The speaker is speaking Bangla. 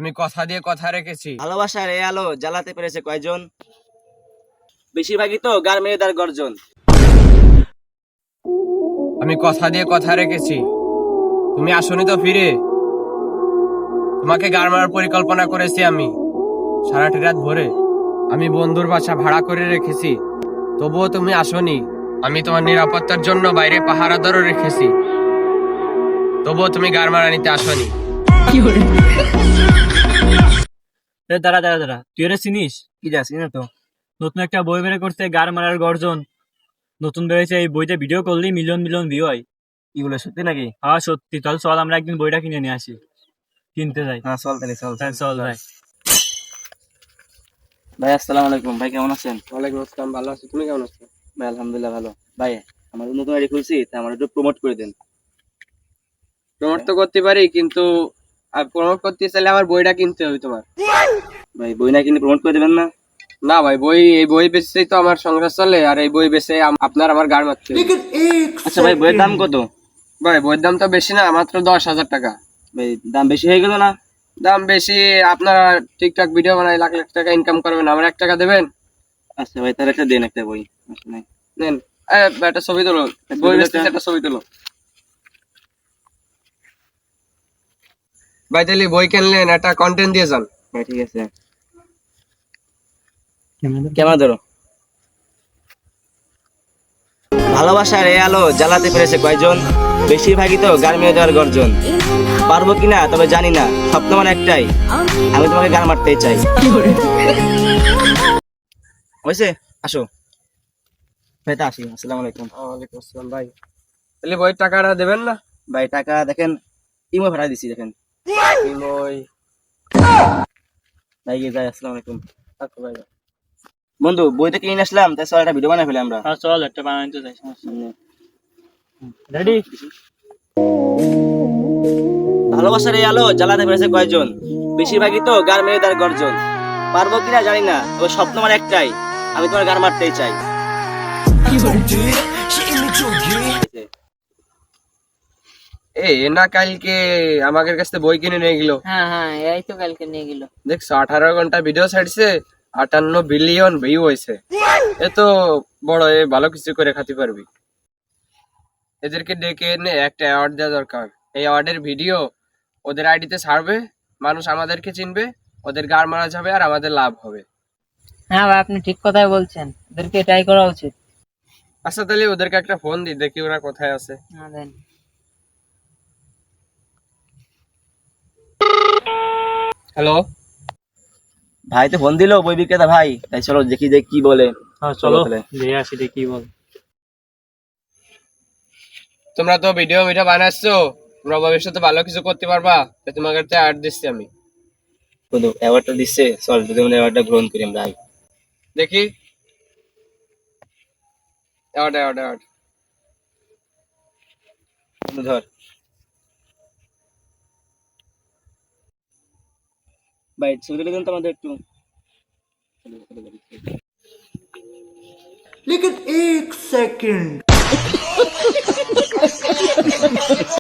আমি কথা দিয়ে কথা রেখেছি। ভালোবাসার এই আলো জ্বালাতে পেরেছে কয়জন? বেশিরভাগই তো গার মেয়েদার গর্জন। আমি কথা দিয়ে কথা রেখেছি। তুমি আসনি তো ফিরে। তোমাকে গাড় মারার পরিকল্পনা করেছি আমি সারাটি রাত ভরে। আমি বন্ধুর বাসা ভাড়া করে রেখেছি, তবুও তুমি আসনি। আমি তোমার নিরাপত্তার জন্য বাইরে পাহারাদারও রেখেছি, তবুও তুমি গাড় মারা নিতে আসনি। দাঁড়া দাঁড়া দাঁড়া, তুই ওরা চিনিস? কি যাচ্ছি না তো। নতুন একটা বই বের করতে, গার মারার গর্জন। নতুন বেরোয়েছে, এই বইটা ভিডিও করলেই মিলিয়ন মিলিয়ন ভিউ হয়। এগুলো সত্যি নাকি? হ্যাঁ সত্যি। চল চল, আমরা একদিন বইটা কিনে নিয়ে আসি। কিনতে যাই। হ্যাঁ চল তাহলে, চল হ্যাঁ চল ভাই। ভাই আসসালামু আলাইকুম। ভাই কেমন আছেন? ওয়ালাইকুম আসসালাম, ভালো আছি। তুমি কেমন আছো? ভাই আলহামদুলিল্লাহ ভালো। ভাই আমার নতুন আইডি খুলছি, তা আমার একটু প্রমোট করে দেন। প্রমোট তো করতে পারি, কিন্তু আর প্রমোট করতে চাইলে আমার বইটা কিনতে হবে তোমার। ভাই বই না কিনে প্রমোট করে দেবেন না? না ভাই, এই বই বেচেই তো আমার সংসার চলে, আর এই বই বেচে আপনার আমার গাড় মারতে হবে। আচ্ছা ভাই, বইয়ের দাম কত? ভাই বইয়ের দাম তো বেশি না, মাত্র 10,000 টাকা। ভাই দাম বেশি হয়ে গেল না? দাম বেশি? আপনারা ঠিকঠাক ভিডিও বানাই লাখ লাখ টাকা ইনকাম করবেন, আমার 1 টাকা দেবেন? আচ্ছা ভাই তাহলে একটা দেন, একটা বই। আচ্ছা নাই নেন, একটা ছবি তোলো। বই বেচতেছে, একটা ছবি তোলো। ভাই তাহলে বই কিনলেন, একটা কন্টেন্ট দিয়ে যান। ভাই ঠিক আছে। কেমন ধরো? ভালোবাসার এই আলো জ্বালাতে পেরেছে কয়জন? বেশিরভাগই তো গান মেয়ে দেওয়ার গর্জন। পারবো কিনা তবে জানি না, স্বপ্ন মানে একটাই, আমি তোমাকে গান মারতেই চাই। হয়েছে, আসো ভাই। তা আসি, আসসালামু আলাইকুম। ওয়ালাইকুম আসসালাম। ভাই তাহলে বইয়ের টাকাটা দেবেন না? ভাই টাকা দেখেন, ইমো ভাড়া দিছি দেখেন। বই ভাই গিয়ে যাই, আসসালামু আলাইকুম। আচ্ছা ভাই। বন্ধু বই তো কিনে আসলাম, তাই চল একটা ভিডিও বানাই ফেলে আমরা। হ্যাঁ চল, একটা বানাইতে যাই, সমস্যা রেডি। ভালোবাসার এই আলো জ্বালাতে পেরেছে কয়জন? বেশিরভাগই তো গার মেয়ে দেওয়ার গর্জন। পারবো কিনা জানি না, তবে স্বপ্ন মানে একটাই, আমি তোমার গান মারতেই চাই। না কালকে আমাদের কাছ থেকে বই কিনে নিয়ে গেল। হ্যাঁ হ্যাঁ, এই তো কালকে নিয়ে গেল। দেখছো 18 ঘন্টা ভিডিও ছাড়ছে, 58 বিলিয়ন ভিউ হয়েছে। এ তো বড়, এ ভালো কিছু করে খাতে পারবি। এদেরকে ডেকে এনে একটা অ্যাওয়ার্ড দেওয়া দরকার। এই অ্যাওয়ার্ডের ভিডিও ওদের আইডিতে ছাড়বে, মানুষ আমাদেরকে চিনবে, ওদের গাড় মারা যাবে, আর আমাদের লাভ হবে। হ্যাঁ ভাই, আপনি ঠিক কথাই বলছেন, ওদেরকে এটাই করা উচিত। আচ্ছা তাহলে ওদেরকে একটা ফোন দিই, দেখি ওরা কোথায় আছে। হ্যাঁ দেন। হ্যালো ভাই তো ফোন দিল বই বিক্রেতা ভাই, তাই চলো দেখি যে কি বলে। হ্যাঁ চলো তাহলে দেখে আসি, দেখি বল। তোমরা তো ভিডিও বানাচ্ছো, তোমরা ভবিষ্যতে ভালো কিছু করতে পারবা, তাই তোমাকে একটা অ্যাড দিচ্ছি আমি। বন্ধু অ্যাওয়ার্ডটা দিচ্ছে, চল যদি মানে অ্যাওয়ার্ডটা গ্রহণ করি আমরা। আয়। দেখি অ্যাওয়ার্ড অ্যাওয়ার্ড অ্যাওয়ার্ড। বন্ধু ধর ভাই, ছবি তুলে দিন তো আমাদের একটু। लेकिन एक सेकंड